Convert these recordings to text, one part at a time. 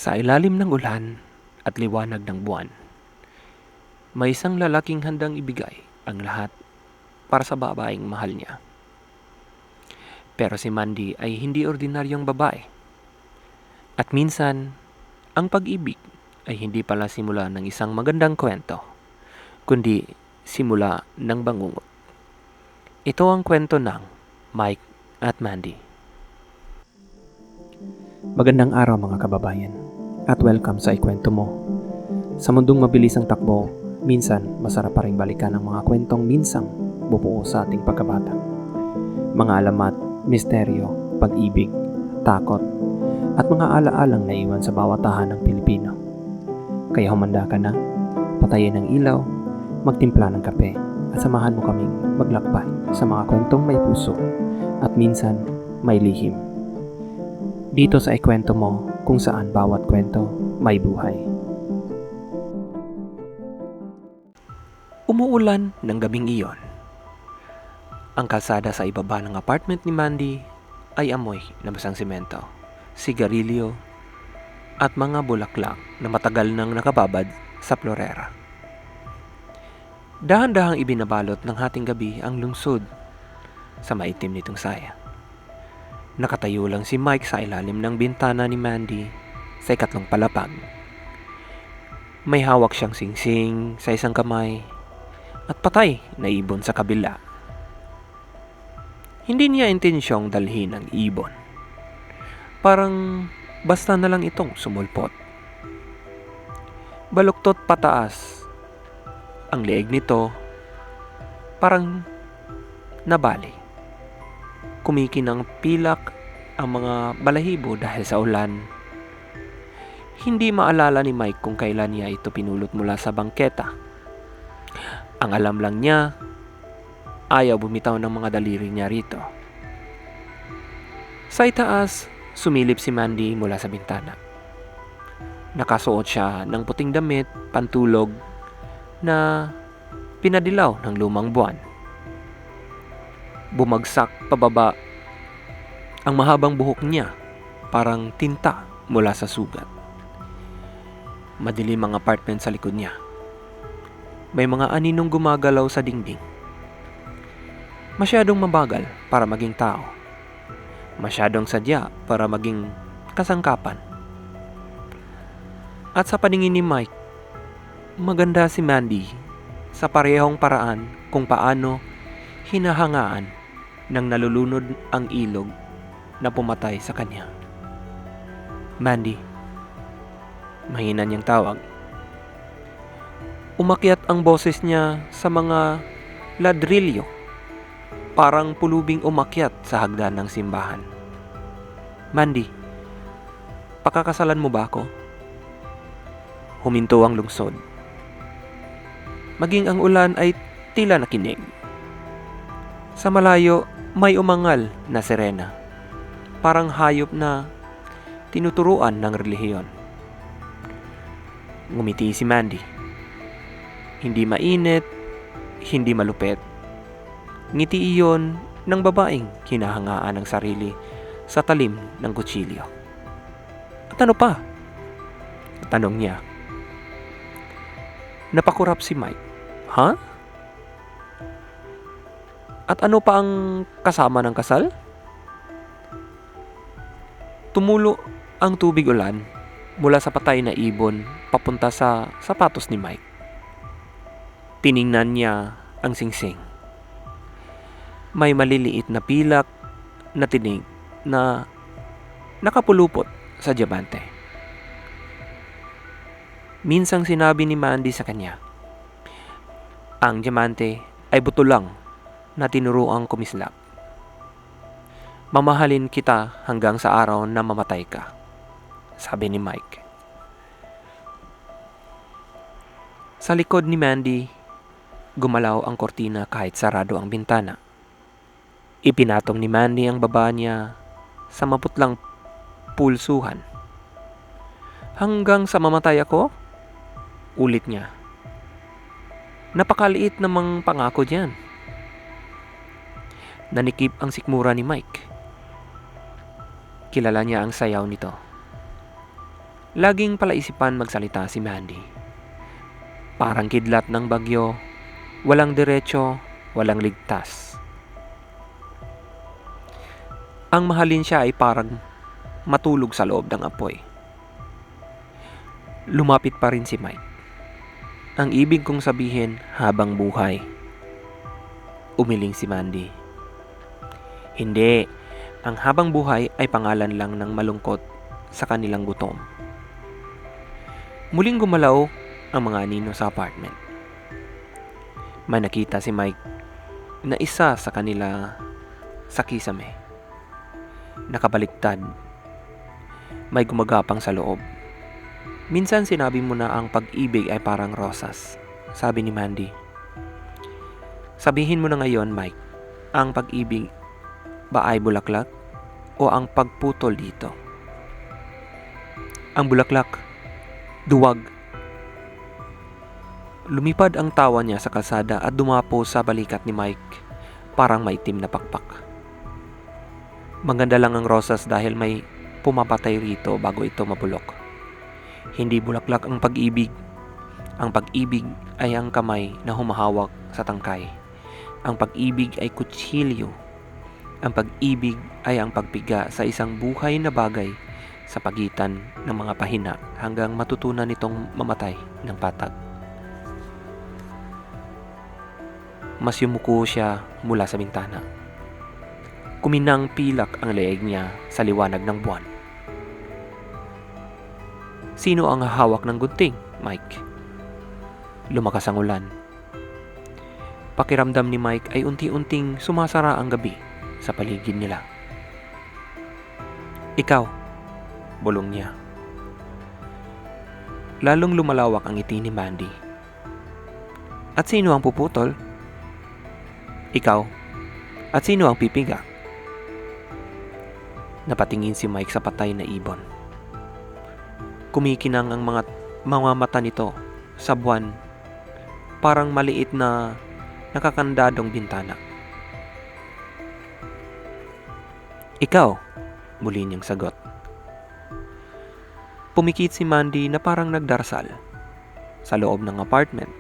Sa ilalim ng ulan at liwanag ng buwan, may isang lalaking handang ibigay ang lahat para sa babaeng mahal niya. Pero si Mandy ay hindi ordinaryong babae. At minsan, ang pag-ibig ay hindi pala simula ng isang magandang kwento, kundi simula ng bangungot. Ito ang kwento ng Mike at Mandy. Magandang araw mga kababayan, at welcome sa Ikwento Mo. Sa mundong mabilis ang takbo, minsan masarap pa rin balikan ang mga kwentong minsang bubuo sa ating pagkabata. Mga alamat, misteryo, pag-ibig, takot, at mga alaalang naiwan sa bawat tahanang Pilipino. Kaya humanda ka na, patayin ang ilaw, magtimpla ng kape, at samahan mo kaming maglakbay sa mga kwentong may puso at minsan may lihim. Dito sa Ikwento Mo, kung saan bawat kwento may buhay. Umuulan ng gabing iyon. Ang kalsada sa ibaba ng apartment ni Mandy ay amoy na basang simento, sigarilyo, at mga bulaklak na matagal nang nakababad sa florera. Dahan-dahang ibinabalot ng hating gabi ang lungsod sa maitim nitong saya. Nakatayo lang si Mike sa ilalim ng bintana ni Mandy sa ikatlong palapag. May hawak siyang singsing sa isang kamay at patay na ibon sa kabila. Hindi niya intensyong dalhin ang ibon. Parang basta na lang itong sumulpot. Baluktot pataas ang leeg nito, parang nabali. Kumikinang pilak ang mga balahibo dahil sa ulan. Hindi maalala ni Mike kung kailan niya ito pinulot mula sa bangketa. Ang alam lang niya, ayaw bumitaw ng mga daliri niya rito. Sa itaas, sumilip si Mandy mula sa bintana. Nakasuot siya ng puting damit, pantulog, na pinadilaw ng lumang buwan. Bumagsak pababa ang mahabang buhok niya, parang tinta mula sa sugat. Madilim ang apartment sa likod niya. May mga aninong gumagalaw sa dingding. Masyadong mabagal para maging tao. Masyadong sadya para maging kasangkapan. At sa paningin ni Mike, maganda si Mandy sa parehong paraan kung paano hinahangaan nang nalulunod ang ilog na pumatay sa kanya. Mandy, mahina niyang tawag. Umakyat ang boses niya sa mga ladrilyo, parang pulubing umakyat sa hagdan ng simbahan. Mandy, pakakasalan mo ba ako? Huminto ang lungsod. Maging ang ulan ay tila nakinig. Sa malayo, may umangal na sirena. Parang hayop na tinuturuan ng relihiyon. Ngumiti si Mandy. Hindi mainit, hindi malupet. Ngiti iyon ng babaeng hinahangaan ng sarili sa talim ng kutsilyo. At ano pa? Tanong niya. Napakurap si Mike. Ha? At ano pa ang kasama ng kasal? Tumulo ang tubig ulan mula sa patay na ibon papunta sa sapatos ni Mike. Tiningnan niya ang singsing. May maliliit na pilak na tinig na nakapulupot sa diamante. Minsang sinabi ni Mandy sa kanya, ang diamante ay buto lang na tinuruang kumislap. Mamahalin kita hanggang sa araw na mamatay ka, sabi ni Mike. Sa likod ni Mandy, gumalaw ang kortina kahit sarado ang bintana. Ipinatong ni Mandy ang baba niya sa maputlang pulsuhan. Hanggang sa mamatay ako? Ulit niya. Napakaliit namang pangako diyan. Nanikip ang sikmura ni Mike. Kilala niya ang sayaw nito. Laging palaisipan magsalita si Mandy. Parang kidlat ng bagyo, walang diretso, walang ligtas. Ang mahalin siya ay parang matulog sa loob ng apoy. Lumapit pa rin si Mike. Ang ibig kong sabihin, habang buhay. Umiling si Mandy. Hindi, ang habang buhay ay pangalan lang ng malungkot sa kanilang gutom. Muling gumalaw ang mga anino sa apartment. May nakita si Mike na isa sa kanila sa kisame. Nakabaliktad. May gumagapang sa loob. Minsan sinabi mo na ang pag-ibig ay parang rosas, sabi ni Mandy. Sabihin mo na ngayon, Mike, ang pag-ibig ba ay bulaklak o ang pagputol dito? Ang bulaklak. Duwag. Lumipad ang tawa niya sa kalsada at dumapo sa balikat ni Mike, parang maitim na pakpak. Maganda lang ang rosas dahil may pumapatay rito bago ito mabulok. Hindi bulaklak ang pag-ibig. Ang pag-ibig ay ang kamay na humahawak sa tangkay. Ang pag-ibig ay kutsilyo. Ang pag-ibig ay ang pagpiga sa isang buhay na bagay sa pagitan ng mga pahina hanggang matutunan nitong mamatay ng patag. Mas yumuko siya mula sa bintana. Kuminang pilak ang leeg niya sa liwanag ng buwan. Sino ang hawak ng gunting, Mike? Lumakas ang ulan. Pakiramdam ni Mike ay unti-unting sumasara ang gabi sa paligid nila. Ikaw, bulong niya. Lalong lumalawak ang ngiti ni Mandy. At sino ang puputol? Ikaw. At sino ang pipiga? Napatingin si Mike sa patay na ibon. Kumikinang ang mga mata nito sa buwan, parang maliit na nakakandadong bintana. Ikaw, muli niyang sagot. Pumikit si Mandy na parang nagdarasal. Sa loob ng apartment,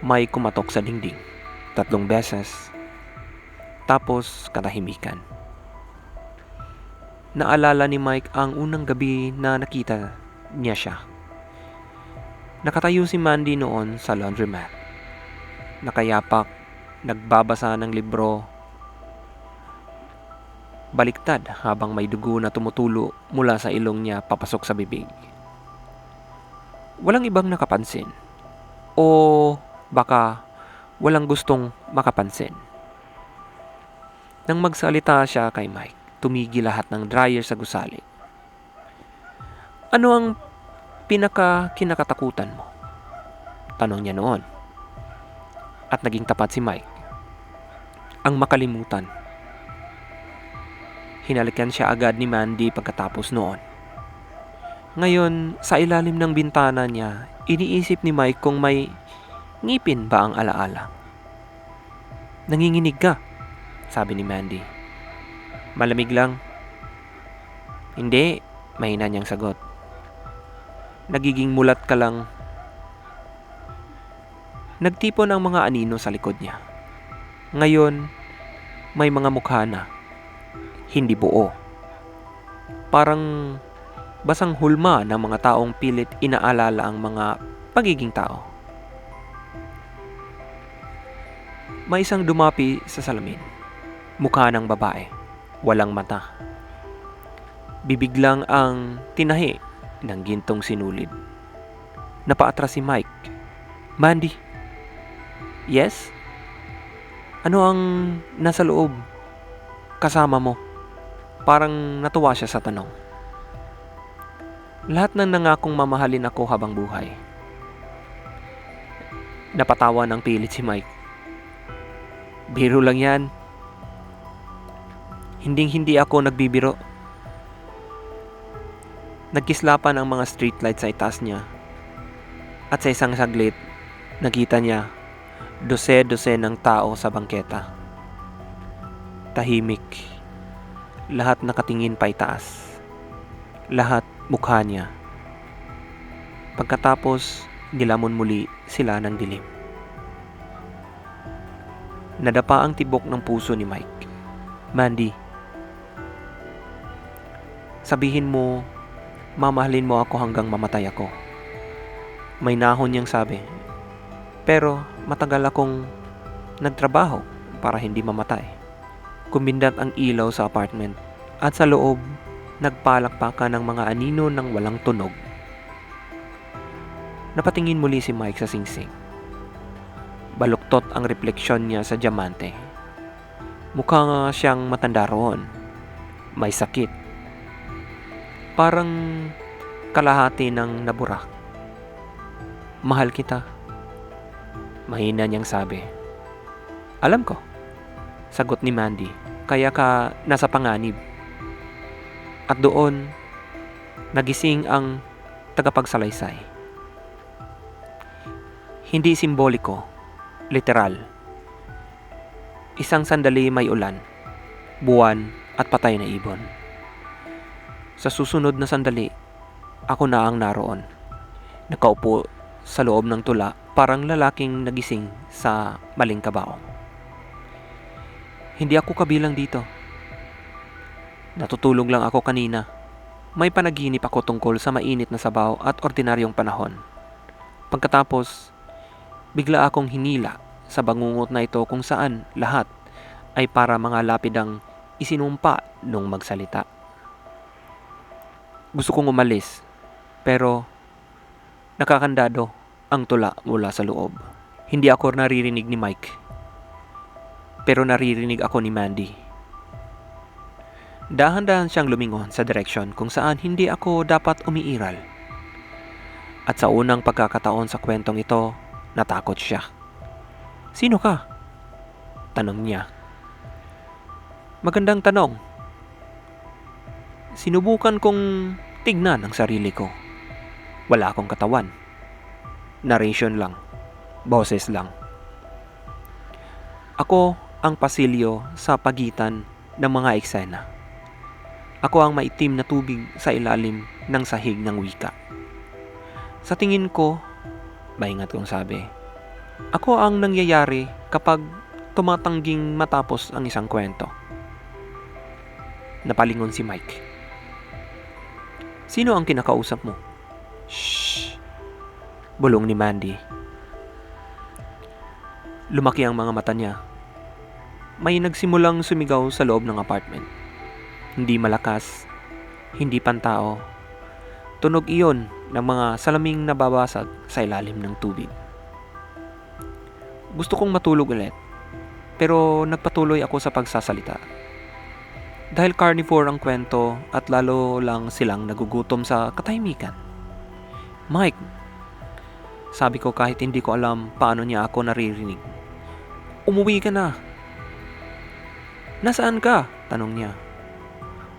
may kumatok sa dingding 3 beses, tapos katahimikan. Naalala ni Mike ang unang gabi na nakita niya siya. Nakatayo si Mandy noon sa laundromat. Nakayapak, nagbabasa ng libro, baliktad habang may dugo na tumutulo mula sa ilong niya papasok sa bibig. Walang ibang nakapansin. O baka walang gustong makapansin. Nang magsalita siya kay Mike, tumigil lahat ng dryer sa gusali. Ano ang kinakatakutan mo? Tanong niya noon. At naging tapat si Mike. Ang makalimutan. Hinalikan siya agad ni Mandy pagkatapos noon. Ngayon, sa ilalim ng bintana niya, iniisip ni Mike kung may ngipin ba ang alaala. Nanginginig ka, sabi ni Mandy. Malamig lang. Hindi, mahina niyang sagot. Nagiging mulat ka lang. Nagtipon ang mga anino sa likod niya. Ngayon, may mga mukha na. Hindi buo. Parang basang hulma ng mga taong pilit inaalala ang mga pagiging tao. May isang dumapi sa salamin. Mukha ng babae. Walang mata. Bibig lang ang tinahi ng gintong sinulid. Napaatras si Mike. Mandy. Yes? Ano ang nasa loob? Kasama mo. Parang natuwa siya sa tanong. Lahat ng nangakong mamahalin ako habang buhay. Napatawa ng pilit si Mike. Biro lang yan. Hinding-hindi ako nagbibiro. Nagkislapan ang mga streetlight sa itaas niya. At sa isang saglit, nakita niya dose-dose ng tao sa bangketa. Tahimik. Lahat nakatingin pa itaas. Lahat mukha niya Pagkatapos, nilamon muli sila ng dilim. Nadapa ang tibok ng puso ni Mike. Mandy, sabihin mo, mamahalin mo ako hanggang mamatay ako. May nahon niyang sabi. Pero matagal akong nagtrabaho para hindi mamatay. Kumindat ang ilaw sa apartment at sa loob, nagpalakpakan ng mga anino ng walang tunog. Napatingin muli si Mike sa singsing. Baluktot ang refleksyon niya sa diamante. Mukha nga siyang matanda roon. May sakit. Parang kalahati ng naburak. Mahal kita. Mahina niyang sabi. Alam ko. Sagot ni Mandy. Kaya ka nasa panganib. At doon, nagising ang tagapagsalaysay. Hindi simboliko, literal. Isang sandali may ulan, buwan at patay na ibon. Sa susunod na sandali, ako na ang naroon. Nakaupo sa loob ng tula, parang lalaking nagising sa maling kabaong. Hindi ako kabilang dito. Natutulog lang ako kanina. May panaginip ako tungkol sa mainit na sabaw at ordinaryong panahon. Pagkatapos, bigla akong hinila sa bangungot na ito kung saan lahat ay para mga lapidang isinumpa nung magsalita. Gusto kong umalis, pero nakakandado ang tula mula sa loob. Hindi ako naririnig ni Mike, pero naririnig ako ni Mandy. Dahan-dahan siyang lumingon sa direksyon kung saan hindi ako dapat umiiral. At sa unang pagkakataon sa kwentong ito, natakot siya. Sino ka? Tanong niya. Magandang tanong. Sinubukan kong tignan ang sarili ko. Wala akong katawan. Narration lang. Boses lang. Ako ang pasilyo sa pagitan ng mga eksena. Ako ang maitim na tubig sa ilalim ng sahig ng wika. Sa tingin ko, maingat kong sabi, ako ang nangyayari kapag tumatangging matapos ang isang kwento. Napalingon si Mike. Sino ang kinakausap mo? Shh! Bulong ni Mandy. Lumaki ang mga mata niya. May nagsimulang sumigaw sa loob ng apartment. Hindi malakas, hindi pantao. Tunog iyon ng mga salaming nababasag sa ilalim ng tubig. Gusto kong matulog ulit, pero nagpatuloy ako sa pagsasalita. Dahil carnivore ang kwento at lalo lang silang nagugutom sa katahimikan. Mike, sabi ko kahit hindi ko alam paano niya ako naririnig. Umuwi ka na. Nasaan ka? Tanong niya.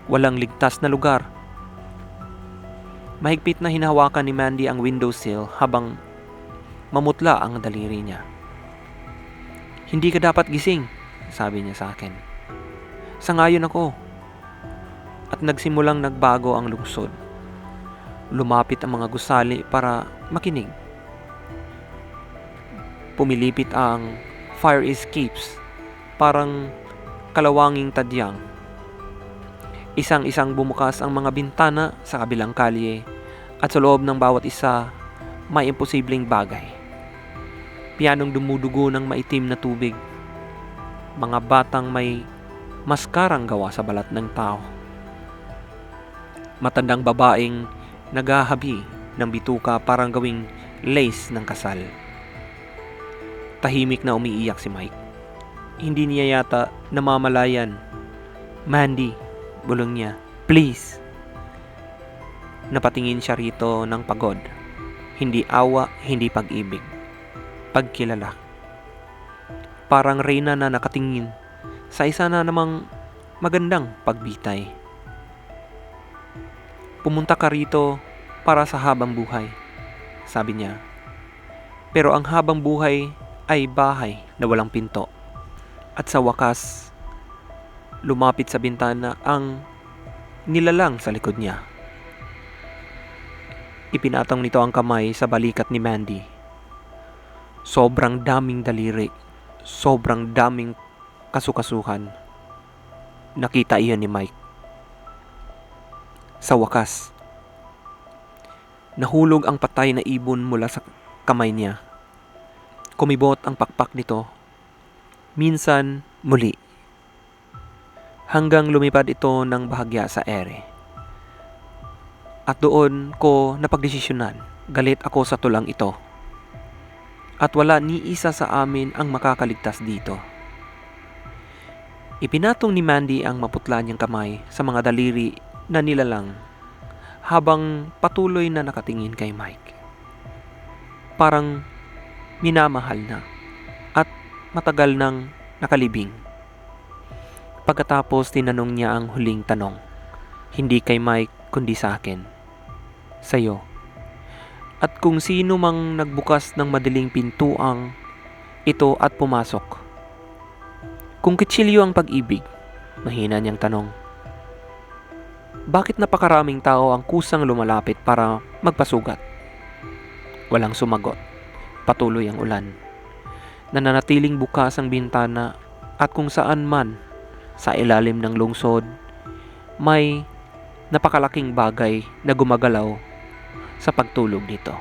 Walang ligtas na lugar. Mahigpit na hinahawakan ni Mandy ang windowsill habang mamutla ang daliri niya. Hindi ka dapat gising, sabi niya sa akin. Sangayon ako. At nagsimulang nagbago ang lungsod. Lumapit ang mga gusali para makinig. Pumilipit ang fire escapes, parang kalawanging tadyang. Isang-isang bumukas ang mga bintana sa kabilang kalye at sa loob ng bawat isa may imposibleng bagay. Pianong dumudugo ng maitim na tubig. Mga batang may maskarang gawa sa balat ng tao. Matandang babaeng naghahabi ng bituka parang gawing lace ng kasal. Tahimik na umiiyak si Mike. Hindi niya yata namamalayan. Mandy, bulong niya, please. Napatingin siya rito ng pagod. Hindi awa, hindi pag-ibig. Pagkilala. Parang reyna na nakatingin sa isa na namang magandang pagbitay. Pumunta ka rito para sa habang buhay, sabi niya. Pero ang habang buhay ay bahay na walang pinto. At sa wakas, lumapit sa bintana ang nilalang sa likod niya. Ipinatong nito ang kamay sa balikat ni Mandy. Sobrang daming daliri, sobrang daming kasukasuhan. Nakita iyon ni Mike. Sa wakas, nahulog ang patay na ibon mula sa kamay niya. Kumibot ang pakpak nito, minsan muli, hanggang lumipad ito ng bahagya sa ere. At doon ko napagdesisyonan, galit ako sa tulang ito. At wala ni isa sa amin ang makakaligtas dito. Ipinatong ni Mandy ang maputla niyang kamay sa mga daliri na nilalang habang patuloy na nakatingin kay Mike. Parang minamahal na at matagal nang nakalibing. Pagkatapos tinanong niya ang huling tanong, hindi kay Mike kundi sa akin. Sa'yo. At kung sino mang nagbukas ng madiling pintuang ito at pumasok. Kung kitsilyo ang pag-ibig, mahina niyang tanong. Bakit napakaraming tao ang kusang lumalapit para magpasugat? Walang sumagot. Patuloy ang ulan. Nananatiling bukas ang bintana at kung saan man sa ilalim ng lungsod, may napakalaking bagay na gumagalaw sa pagtulog nito.